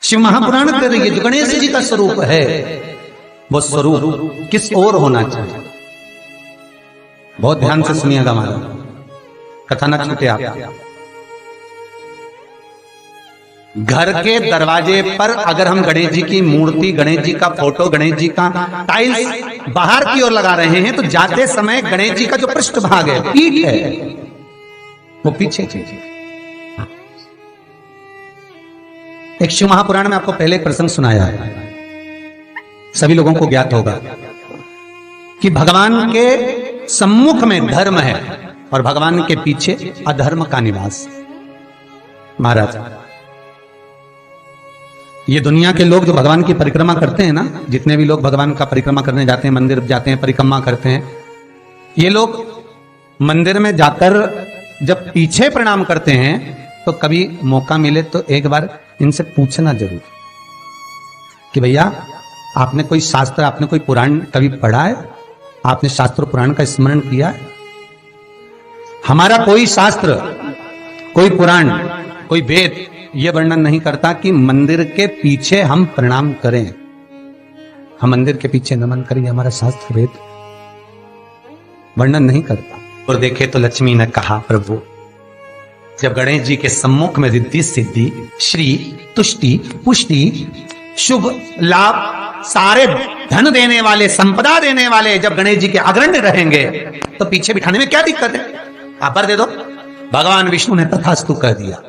शिव महापुराण कह रही है जो गणेश जी का स्वरूप है वो स्वरूप किस ओर होना चाहिए। बहुत ध्यान से सुनिएगा हमारा कथा न छूटे आप। घर के दरवाजे पर अगर हम गणेश जी की मूर्ति, गणेश जी का फोटो, गणेश जी का टाइल्स बाहर की ओर लगा रहे हैं तो जाते समय गणेश जी का जो पृष्ठभाग है, पीठ है, वो पीछे एक शिव महापुराण में आपको पहले एक प्रसंग सुनाया है, सभी लोगों को ज्ञात होगा कि भगवान के सम्मुख में धर्म है और भगवान के पीछे अधर्म का निवास। महाराज, ये दुनिया के लोग जो भगवान की परिक्रमा करते हैं ना, जितने भी लोग भगवान का परिक्रमा करने जाते हैं, मंदिर जाते हैं, परिक्रमा करते हैं, ये लोग मंदिर में जाकर जब पीछे प्रणाम करते हैं तो कभी मौका मिले तो एक बार इनसे पूछना जरूर कि भैया आपने कोई शास्त्र, आपने कोई पुराण कभी पढ़ा है, आपने शास्त्र पुराण का स्मरण किया है? हमारा कोई शास्त्र, कोई पुराण, कोई वेद यह वर्णन नहीं करता कि मंदिर के पीछे हम प्रणाम करें, हम मंदिर के पीछे नमन करें, हमारा शास्त्र वेद वर्णन नहीं करता। और देखे तो लक्ष्मी ने कहा, प्रभु जब गणेश जी के सम्मुख में रिद्धि सिद्धि, श्री, तुष्टि, पुष्टि, शुभ लाभ, सारे धन देने वाले, संपदा देने वाले जब गणेश जी के अग्रण्य रहेंगे तो पीछे बिठाने में क्या दिक्कत है? आप बर दे दो। भगवान विष्णु ने तथास्तु कह दिया।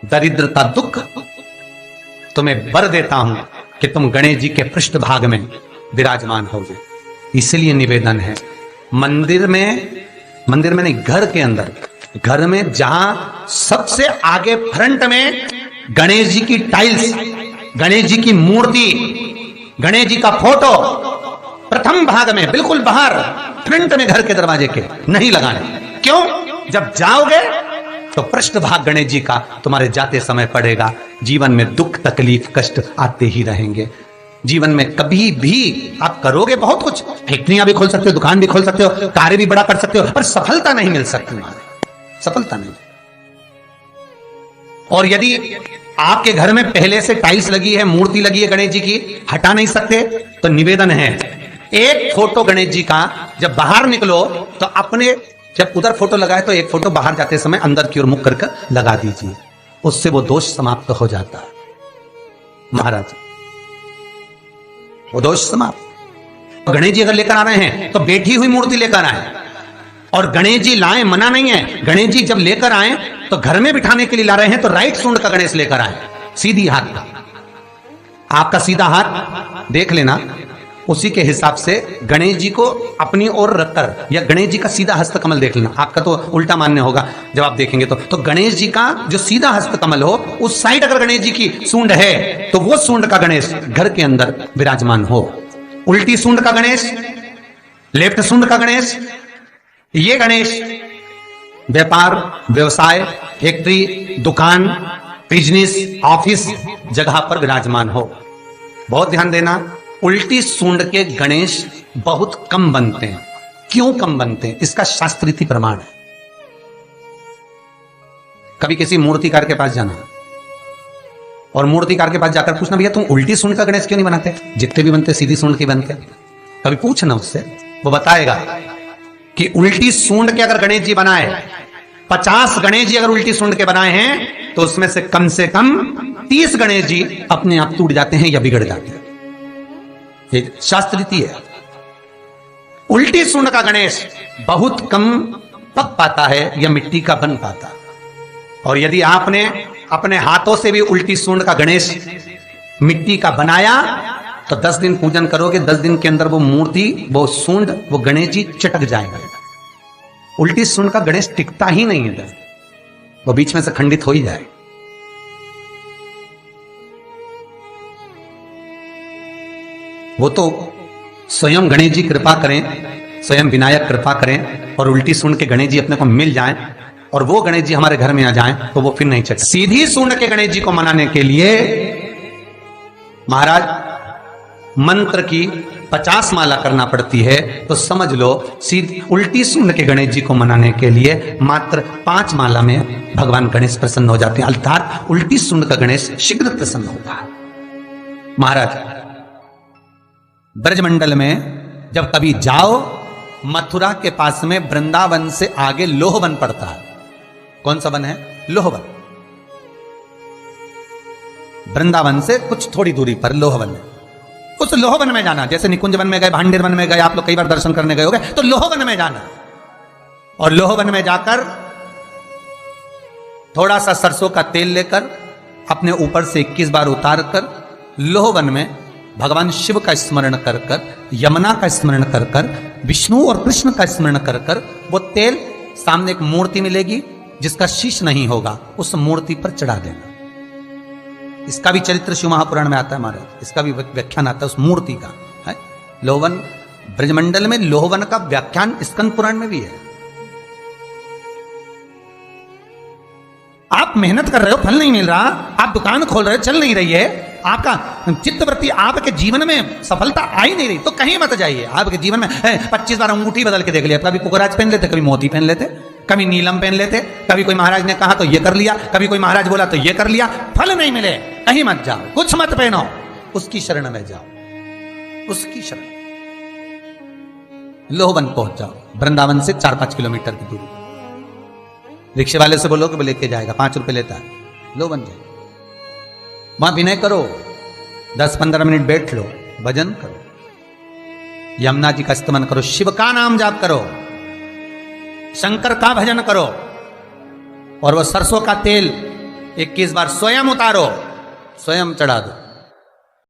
दरिद्रता दुख, तुम्हें बर देता हूं कि तुम गणेश जी के पृष्ठभाग में विराजमान होगे। इसलिए निवेदन है, मंदिर में नहीं, घर के अंदर, घर में जहां सबसे आगे फ्रंट में गणेश जी की टाइल्स, गणेश जी की मूर्ति, गणेश जी का फोटो प्रथम भाग में बिल्कुल बाहर फ्रंट में घर के दरवाजे के नहीं लगाने। क्यों? जब जाओगे तो पृष्ठभाग गणेश जी का तुम्हारे जाते समय पड़ेगा। जीवन में दुख, तकलीफ, कष्ट आते ही रहेंगे। जीवन में कभी भी आप करोगे बहुत कुछ, फैक्ट्रियां भी खोल सकते हो, दुकान भी खोल सकते हो, कार्य भी बड़ा कर सकते हो, पर सफलता नहीं मिल सकती, सफलता नहीं। और यदि आपके घर में पहले से टाइल्स लगी है, मूर्ति लगी है गणेश जी की, हटा नहीं सकते, तो निवेदन है एक फोटो गणेश जी का जब बाहर निकलो तो अपने, जब उधर फोटो लगाए तो एक फोटो बाहर जाते समय अंदर की ओर मुख करके लगा दीजिए, उससे वो दोष समाप्त हो जाता है। महाराज, वो दोष समाप्त। गणेश जी अगर लेकर आ रहे हैं तो बैठी हुई मूर्ति लेकर आए, और गणेश जी लाए, मना नहीं है। गणेश जी जब लेकर आए तो घर में बिठाने के लिए ला रहे हैं तो राइट सूंड का गणेश लेकर आए, सीधी हाथ का। आपका सीधा हाथ देख लेना, उसी के हिसाब से गणेश जी को अपनी ओर रखकर, या गणेश जी का सीधा हस्त कमल देख लेना। आपका तो उल्टा मान्य होगा जब आप देखेंगे तो गणेश जी का जो सीधा हस्त कमल हो उस साइड अगर गणेश जी की सूंड है तो वो सूंड का गणेश घर के अंदर विराजमान हो। उल्टी सूंड का गणेश, लेफ्ट सूंड का गणेश, ये गणेश व्यापार, व्यवसाय, फैक्ट्री, दुकान, बिजनेस, ऑफिस जगह पर विराजमान हो। बहुत ध्यान देना, उल्टी सूंड के गणेश बहुत कम बनते हैं। क्यों कम बनते हैं? इसका शास्त्रीय प्रमाण है। कभी किसी मूर्तिकार के पास जाना और मूर्तिकार के पास जाकर पूछना, भैया तुम उल्टी सूंड का गणेश क्यों नहीं बनाते? जितने भी बनते सीधी सूंड के बनते। कभी पूछना उससे, वो बताएगा कि उल्टी सूंड के अगर गणेश जी बनाए, 50 गणेश जी अगर उल्टी सूंड के बनाए हैं तो उसमें से कम 30 गणेश जी अपने आप टूट जाते हैं या बिगड़ जाते हैं। ये शास्त्रीय है। उल्टी सूंड का गणेश बहुत कम पक पाता है या मिट्टी का बन पाता। और यदि आपने अपने हाथों से भी उल्टी सूंड का गणेश मिट्टी का बनाया तो 10 दिन पूजन करोगे, 10 दिन के अंदर वो मूर्ति, वो सूंड, वो गणेश जी चटक जाएगा। उल्टी सूंड का गणेश टिकता ही नहीं है, वो बीच में से खंडित हो ही जाए। वो तो स्वयं गणेश जी कृपा करें, स्वयं विनायक कृपा करें और उल्टी सूंड के गणेश जी अपने को मिल जाएं और वो गणेश जी हमारे घर में आ जाएं तो वो फिर नहीं चलता। सीधी सूंड के गणेश जी को मनाने के लिए महाराज मंत्र की 50 माला करना पड़ती है, तो समझ लो सीधी उल्टी सूंड के गणेश जी को मनाने के लिए मात्र 5 माला में भगवान गणेश प्रसन्न हो जाते हैं। अर्थात उल्टी सूंड का गणेश शीघ्र प्रसन्न होता है। महाराज ब्रजमंडल में जब कभी जाओ, मथुरा के पास में वृंदावन से आगे लोहवन पड़ता है। कौन सा वन है? लोहवन। वृंदावन से कुछ थोड़ी दूरी पर लोहवन है। उस लोहवन में जाना, जैसे निकुंज वन में गए, भांडेर वन में गए, आप लोग कई बार दर्शन करने गए होंगे, तो लोहवन में जाना और लोहवन में जाकर थोड़ा सा सरसों का तेल लेकर अपने ऊपर से 21 बार उतार कर लोहवन में भगवान शिव का स्मरण कर कर, यमुना का स्मरण कर कर, विष्णु और कृष्ण का स्मरण कर कर, वो तेल सामने एक मूर्ति मिलेगी जिसका शीश नहीं होगा, उस मूर्ति पर चढ़ा देना। इसका भी चरित्र शिव महापुराण में आता है महाराज, इसका भी व्याख्यान आता है उस मूर्ति का है। लोहवन ब्रजमंडल में लोहवन का व्याख्यान स्कंद पुराण में भी है। आप मेहनत कर रहे हो, फल नहीं मिल रहा, आप दुकान खोल रहे हो, चल नहीं रही है, आपका चित्तवृत्ति, आपके जीवन में सफलता आ ही नहीं रही, तो कहीं मत जाइए। आपके जीवन में 25 बार अंगूठी बदल के देख लिया, कभी पुखराज पहन लेते, कभी मोती पहन लेते, कभी नीलम पहन लेते, कभी कोई महाराज ने कहा तो ये कर लिया, कभी कोई महाराज बोला तो ये कर लिया, फल नहीं मिले, कहीं मत जाओ, कुछ मत पहनो, उसकी शरण में जाओ, उसकी शरण। लोहवन पहुंच जाओ, वृंदावन से 4-5 किलोमीटर की दूरी। रिक्शे वाले से बोलो कि वो लेके जाएगा, 5 रुपए लेता है। लोहवन जाए, वहां विनय करो, 10-15 मिनट बैठ लो, भजन करो, यमुना जी का स्तमन करो, शिव का नाम जाप करो, शंकर का भजन करो, और वह सरसों का तेल 21 बार स्वयं उतारो, स्वयं चढ़ा दो।